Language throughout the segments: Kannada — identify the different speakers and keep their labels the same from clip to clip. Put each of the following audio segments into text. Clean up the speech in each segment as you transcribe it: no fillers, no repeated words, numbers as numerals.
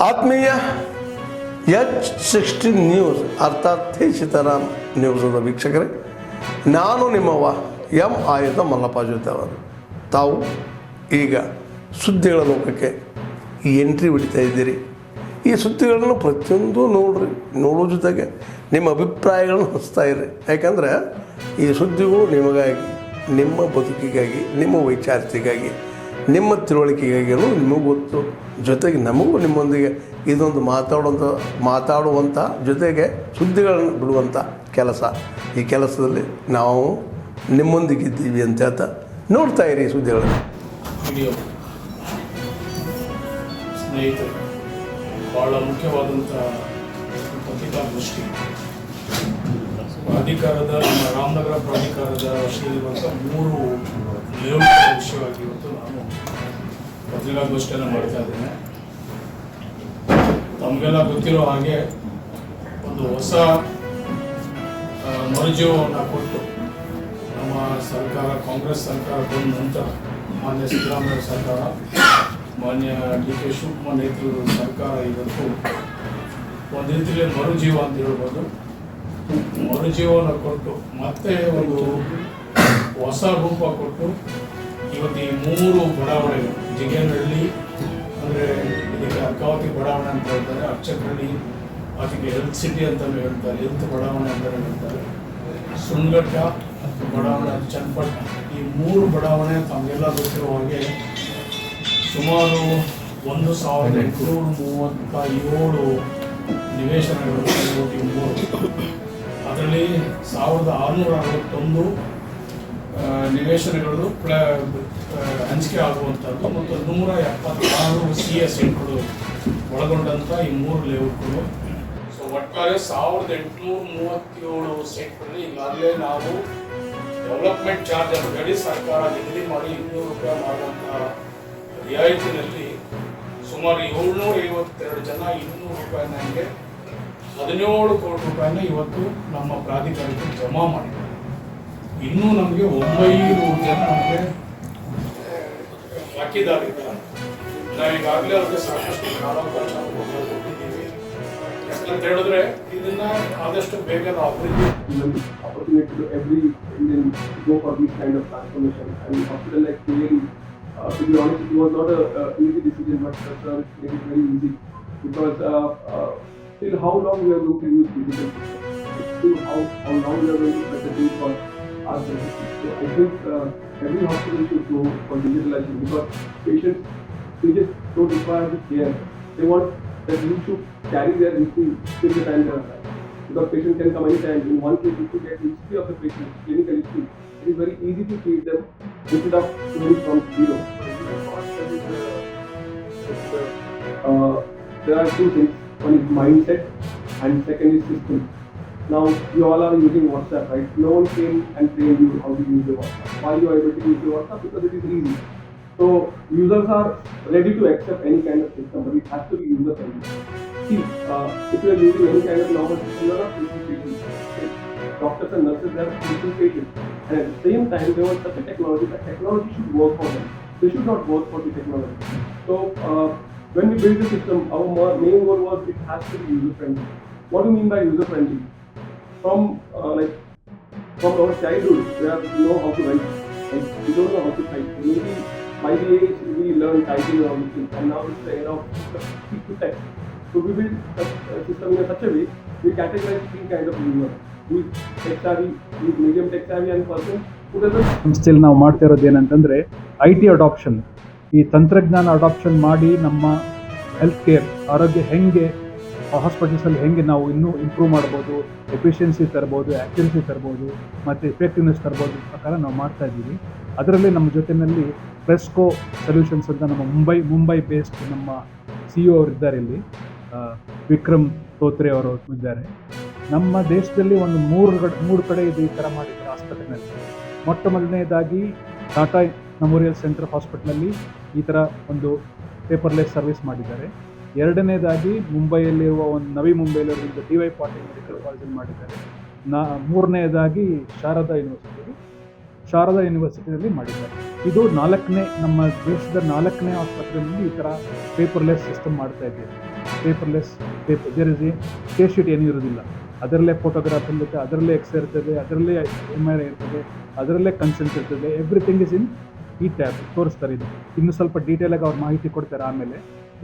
Speaker 1: ಆತ್ಮೀಯ H16 ನ್ಯೂಸ್ ಅರ್ಥಾತ್ ಸೀತಾರಾಮ್ ನ್ಯೂಸದ ವೀಕ್ಷಕರೇ, ನಾನು ನಿಮ್ಮವ ಎಂ ಆಯುಧ ಮಲ್ಲಪ್ಪ ಜೊತೆ ಅವರು. ತಾವು ಈಗ ಸುದ್ದಿಗಳ ಲೋಕಕ್ಕೆ ಎಂಟ್ರಿ ಹೊಡಿತಾ ಇದ್ದೀರಿ. ಈ ಸುದ್ದಿಗಳನ್ನು ಪ್ರತಿಯೊಂದು ನೋಡೋ ಜೊತೆಗೆ ನಿಮ್ಮ ಅಭಿಪ್ರಾಯಗಳನ್ನು ಹಂಚ್ತಾ ಇರ್ರಿ. ಯಾಕಂದರೆ ಈ ಸುದ್ದಿಗಳು ನಿಮಗಾಗಿ, ನಿಮ್ಮ ಬದುಕಿಗಾಗಿ, ನಿಮ್ಮ ವೈಚಾರಿಕೆಗಾಗಿ, ನಿಮ್ಮ ತಿಳುವಳಿಕೆಗಾಗಿಯೂ ನಿಮಗೂ ಗೊತ್ತು. ಜೊತೆಗೆ ನಮಗೂ ನಿಮ್ಮೊಂದಿಗೆ ಇದೊಂದು ಮಾತಾಡುವಂಥ ಜೊತೆಗೆ ಸುದ್ದಿಗಳನ್ನು ಬಿಡುವಂಥ ಕೆಲಸ. ಈ ಕೆಲಸದಲ್ಲಿ ನಾವು ನಿಮ್ಮೊಂದಿಗಿದ್ದೀವಿ ಅಂತ ಹೇಳ್ತಾ ನೋಡ್ತಾ ಇರಿ ಸುದ್ದಿಗಳನ್ನು.
Speaker 2: ವಿಡಿಯೋ ಸ್ನೇಹಿತರು, ಭಾಳ ಮುಖ್ಯವಾದಂಥ ಪತ್ರಿಕಾಗೋಷ್ಠಿ ಪ್ರಾಧಿಕಾರದ ನಮ್ಮ ರಾಮನಗರ ಪ್ರಾಧಿಕಾರದ ವಶದಲ್ಲಿರುವಂಥ 3 ಲೇಔಟ್ಗಳ ವಿಷಯವಾಗಿ ಇವತ್ತು ನಾನು ಪತ್ರಿಕಾಗೋಷ್ಠಿಯನ್ನು ಮಾಡ್ತಾ ಇದ್ದೇನೆ. ತಮಗೆಲ್ಲ ಗೊತ್ತಿರೋ ಹಾಗೆ ಒಂದು ಹೊಸ ಮರುಜೀವವನ್ನು ಕೊಟ್ಟು ನಮ್ಮ ಸರ್ಕಾರ, ಕಾಂಗ್ರೆಸ್ ಸರ್ಕಾರ ಬಂದ ನಂತರ ಮಾನ್ಯ ಸಿದ್ದರಾಮಯ್ಯ ಸರ್ಕಾರ, ಮಾನ್ಯ DK ಶಿವಕುಮಾರ್ ನೇತೃತ್ವದ ಸರ್ಕಾರ ಇವತ್ತು ಒಂದು ರೀತಿಯಲ್ಲಿ ಮರುಜೀವ ಅಂತ ಹೇಳ್ಬೋದು, ಮರುಜೀವನ ಕೊಟ್ಟು ಮತ್ತೆ ಒಂದು ಹೊಸ ರೂಪ ಕೊಟ್ಟು ಇವತ್ತು ಈ 3 ಬಡಾವಣೆಗಳು, ಜಿಗೇನಹಳ್ಳಿ ಅಂದರೆ ಇದಕ್ಕೆ ಅರ್ಕಾವತಿ ಬಡಾವಣೆ ಅಂತ ಹೇಳ್ತಾರೆ, ಅರ್ಚಕಹಳ್ಳಿ ಅದಕ್ಕೆ ಹೆಲ್ತ್ ಸಿಟಿ ಅಂತಲೂ ಹೇಳ್ತಾರೆ, ಹೆಲ್ತ್ ಬಡಾವಣೆ ಅಂತಲೂ ಹೇಳ್ತಾರೆ, ಸುಣ್ಗಟ್ಟ ಬಡಾವಣೆ, ಚನ್ನಪಟ್ಟಣ, ಈ 3 ಬಡಾವಣೆ ತಮಗೆಲ್ಲ ಗೊತ್ತಿರೋ ಹಾಗೆ ಸುಮಾರು 1837 ನಿವೇಶನಗಳು ಅದರಲ್ಲಿ 1661 ನಿವೇಶನಗಳು ಹಂಚಿಕೆ ಆಗುವಂಥದ್ದು ಮತ್ತು 176 CS ಸೈಟ್ಗಳು ಒಳಗೊಂಡಂಥ ಈ 3 ಲೇಔಟ್ಗಳು. ಸೊ ಒಟ್ಟಾರೆ 1837 ಸೈಟ್ಗಳಲ್ಲಿ ಈಗಾಗಲೇ ನಾವು ಡೆವಲಪ್ಮೆಂಟ್ ಚಾರ್ಜ್ ಅಂತೇಳಿ ಸರ್ಕಾರ ನಿಗದಿ ಮಾಡಿ 200 ರೂಪಾಯಿ ಮಾಡುವಂಥ ರಿಯಾಯಿತಿನಲ್ಲಿ ಸುಮಾರು 752 ಜನ 200 ರೂಪಾಯಿನ ಹಂಗೆ 17 ಕೋಟಿ ರೂಪಾಯಿನ ಇವತ್ತು ನಮ್ಮ ಪ್ರಾಧಿಕಾರಕ್ಕೆ ಜಮಾ ಮಾಡಿದ್ದಾರೆ. ಇನ್ನೂ ನಮಗೆ 900 ಜನ ನಮಗೆ ಬಾಕಿದಾರಿದ್ದಾರೆ. ನಾವೀಗಾಗಲೇ ಅವ್ರಿಗೆ ಸಾಕಷ್ಟು ಕಾಲಾವಕಾಶ ಕೊಟ್ಟಿದ್ದೀವಿ. ಯಾಕಂತ ಹೇಳಿದ್ರೆ ಇದನ್ನ ಆದಷ್ಟು ಬೇಗ ನಾವು ಅಭಿವೃದ್ಧಿ
Speaker 3: opportunity to every Indian to go for this kind of transformation. And hospital like really, to be honest, it was not a easy decision, but sir made it very easy because till how long we are going to use digital systems, till how long we are going to set the tool for our services. So I think every hospital should go for digitalization because patients, they just don't require the care. They want that you should carry their history till the time they are alive. Because patient can come anytime. In one case, if you get history of the patient, clinical history, it is very easy to treat them instead of doing from zero. There are 2 things. One is mindset and second is system. Now, you all are using WhatsApp, right? No one came and trained you how to use the WhatsApp. Why you are able to use the WhatsApp? Because it is easy. So, users are ready to accept any kind of system, but it has to be user-friendly. See, if you are using any kind of normal system, you are not facing patients. Doctors and nurses, they are facing patients. And at the same time, they want such a technology that technology should work for them. They should not work for the technology. So, when we build the system, our main goal was it has to be user-friendly. What do you mean by user-friendly? From our childhood, we know how to write. Like, we don't know how to type. Maybe by the age we learn typing and all these things, and now it's the era of speech to text. So we build a system in such a way we categorize 3 kind of users: who is tech savvy, who is medium tech savvy, and person who doesn't.
Speaker 4: ಸಂಸ್ಥೆಯಲ್ಲಿ ನಾವು ಮಾಡ್ತಾ ಇರೋದು ಏನಂತಂದರೆ IT ಅಡಾಪ್ಷನ್, ಈ ತಂತ್ರಜ್ಞಾನ ಅಡಾಪ್ಷನ್ ಮಾಡಿ ನಮ್ಮ ಹೆಲ್ತ್ ಕೇರ್ ಆರೋಗ್ಯ ಹೆಂಗೆ ಹಾಸ್ಪಿಟಲ್ಸಲ್ಲಿ ಹೆಂಗೆ ನಾವು ಇನ್ನೂ ಇಂಪ್ರೂವ್ ಮಾಡ್ಬೋದು, ಎಫಿಷಿಯನ್ಸಿ ತರ್ಬೋದು, ಆ್ಯಕ್ಯುರಸಿ ತರ್ಬೋದು ಮತ್ತು ಎಫೆಕ್ಟಿವ್ನೆಸ್ ತರ್ಬೋದು ಪ್ರಕಾರ ನಾವು ಮಾಡ್ತಾ ಇದ್ದೀವಿ. ಅದರಲ್ಲಿ ನಮ್ಮ ಜೊತೆಯಲ್ಲಿ ಪ್ರೆಸ್ಕೋ ಸೊಲ್ಯೂಷನ್ಸ್ ಅಂತ ನಮ್ಮ ಮುಂಬೈ ಬೇಸ್ಡ್ ನಮ್ಮ CEO ಅವರು ಇದ್ದಾರೆ, ಇಲ್ಲಿ ವಿಕ್ರಮ್ ತೋತ್ರೆ ಅವರು ಇದ್ದಾರೆ. ನಮ್ಮ ದೇಶದಲ್ಲಿ ಒಂದು 3 ಕಡೆ ಇದು ಈ ಥರ ಮಾಡಿದ್ದಾರೆ ಆಸ್ಪತ್ರೆಯಲ್ಲಿ. ಮೊಟ್ಟ ಮೊದಲನೇದಾಗಿ ಟಾಟಾ ಮೆಮೋರಿಯಲ್ ಸೆಂಟರ್ ಹಾಸ್ಪಿಟ್ಲಲ್ಲಿ ಈ ಥರ ಒಂದು ಪೇಪರ್ಲೆಸ್ ಸರ್ವಿಸ್ ಮಾಡಿದ್ದಾರೆ. ಎರಡನೇದಾಗಿ ಮುಂಬೈಯಲ್ಲಿರುವ ನವಿ ಮುಂಬೈಯಲ್ಲಿರುವ DY ಪಾಟೀಲ್ ಮೆಡಿಕಲ್ ಕಾಲೇಜಲ್ಲಿ ಮಾಡಿದ್ದಾರೆ. ಮೂರನೇದಾಗಿ ಶಾರದಾ ಯೂನಿವರ್ಸಿಟಿಯಲ್ಲಿ ಮಾಡಿದ್ದಾರೆ. ಇದು ನಮ್ಮ ದೇಶದ 4ನೇ ಆಸ್ಪತ್ರೆಯಲ್ಲಿ ಈ ಥರ ಪೇಪರ್ಲೆಸ್ ಸಿಸ್ಟಮ್ ಮಾಡ್ತಾ ಇದ್ದೀವಿ. Paperless there is a case sheet ಏನೂ ಇರೋದಿಲ್ಲ. ಅದರಲ್ಲೇ ಫೋಟೋಗ್ರಾಫ್ ಇರುತ್ತೆ, ಅದರಲ್ಲೇ ಎಕ್ಸ್ರೇ ಇರ್ತದೆ, ಅದರಲ್ಲೇ MRI ಇರ್ತದೆ, ಅದರಲ್ಲೇ ಕನ್ಸೆಂಟ್ ಇರ್ತದೆ. ಎವ್ರಿಥಿಂಗ್ ಇಸ್ ಇನ್ ಈ ಟ್ಯಾಬ್ ತೋರಿಸ್ತಾರೆ. ಇದು ಇನ್ನೂ ಸ್ವಲ್ಪ ಡೀಟೇಲಾಗಿ ಅವ್ರು ಮಾಹಿತಿ ಕೊಡ್ತಾರೆ. ಆಮೇಲೆ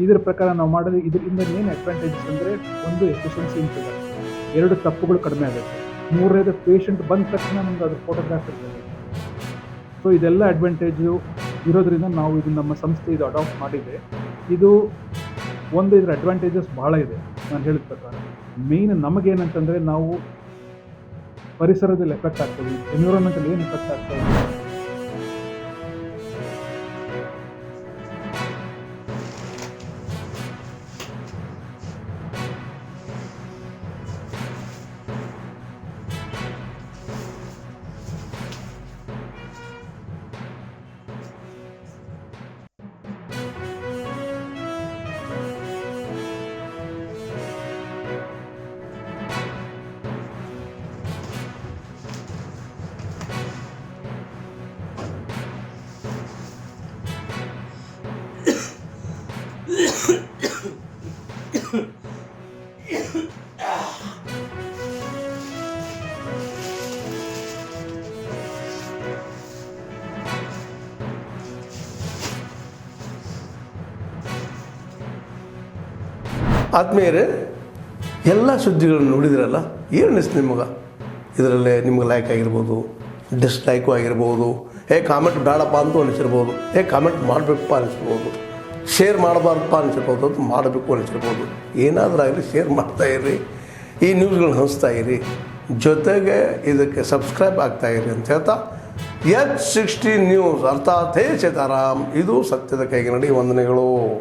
Speaker 4: ಇದರ ಪ್ರಕಾರ ನಾವು ಮಾಡೋದು ಇದರಿಂದ ಏನು ಅಡ್ವಾಂಟೇಜಸ್ ಅಂದರೆ, ಒಂದು ಎಫಿಷಿಯನ್ಸಿ ಇಂಪ್ರೂವ್ ಆಗುತ್ತೆ, 2 ತಪ್ಪುಗಳು ಕಡಿಮೆ ಆಗುತ್ತೆ, 3ನೇದು ಪೇಷಂಟ್ ಬಂದ ತಕ್ಷಣ ನಮ್ಗೆ ಅದ್ರ ಫೋಟೋಗ್ರಾಫ್ ಇರ್ತದೆ. ಸೊ ಇದೆಲ್ಲ ಅಡ್ವಾಂಟೇಜು ಇರೋದ್ರಿಂದ ನಾವು ಇದು ನಮ್ಮ ಸಂಸ್ಥೆ ಇದು ಅಡಾಪ್ಟ್ ಮಾಡಿದೆ. ಇದು ಒಂದು ಇದರ ಅಡ್ವಾಂಟೇಜಸ್ ಭಾಳ ಇದೆ. ನಾನು ಹೇಳಿದ ಪ್ರಕಾರ ಮೇಯ್ನ್ ನಮಗೇನಂತಂದರೆ, ನಾವು ಪರಿಸರದಲ್ಲಿ ಎಫೆಕ್ಟ್ ಆಗ್ತದೆ, ಎನ್ವಿರಾನ್ಮೆಂಟಲ್ಲಿ ಏನು ಎಫೆಕ್ಟ್ ಆಗ್ತಾ ಇದೆ.
Speaker 1: ಆದ್ಮೇಲೆ ಎಲ್ಲ ಸುದ್ದಿಗಳನ್ನು ನೋಡಿದ್ರಲ್ಲ, ಏನು ಅನಿಸ್ತು ನಿಮಗೆ? ಇದರಲ್ಲೇ ನಿಮ್ಗೆ ಲೈಕ್ ಆಗಿರ್ಬೋದು, ಡಿಸ್ಲೈಕು ಆಗಿರ್ಬೋದು, ಕಾಮೆಂಟ್ ಬೇಡಪ್ಪ ಅಂತೂ ಅನಿಸಿರ್ಬೋದು, ಕಾಮೆಂಟ್ ಮಾಡಬೇಕಪ್ಪ ಅನಿಸಿರ್ಬೋದು, ಶೇರ್ ಮಾಡಬಾರ್ದಪ್ಪ ಅನಿಸಿರ್ಬೋದು, ಅದು ಮಾಡಬೇಕು ಅನಿಸಿರ್ಬೋದು. ಏನಾದರೂ ಆಗಲಿ ಶೇರ್ ಮಾಡ್ತಾಯಿರಿ, ಈ ನ್ಯೂಸ್ಗಳನ್ನ ಹಂಚ್ತಾ ಇರಿ, ಜೊತೆಗೆ ಇದಕ್ಕೆ ಸಬ್ಸ್ಕ್ರೈಬ್ ಆಗ್ತಾಯಿರಿ ಅಂತ ಹೇಳ್ತಾ, H16 ನ್ಯೂಸ್ ಅರ್ಥಾತ್ ಹೇ ಸೀತಾರಾಮ್, ಇದು ಸತ್ಯದ ಕೈಗೆ ನಡಿ. ವಂದನೆಗಳು.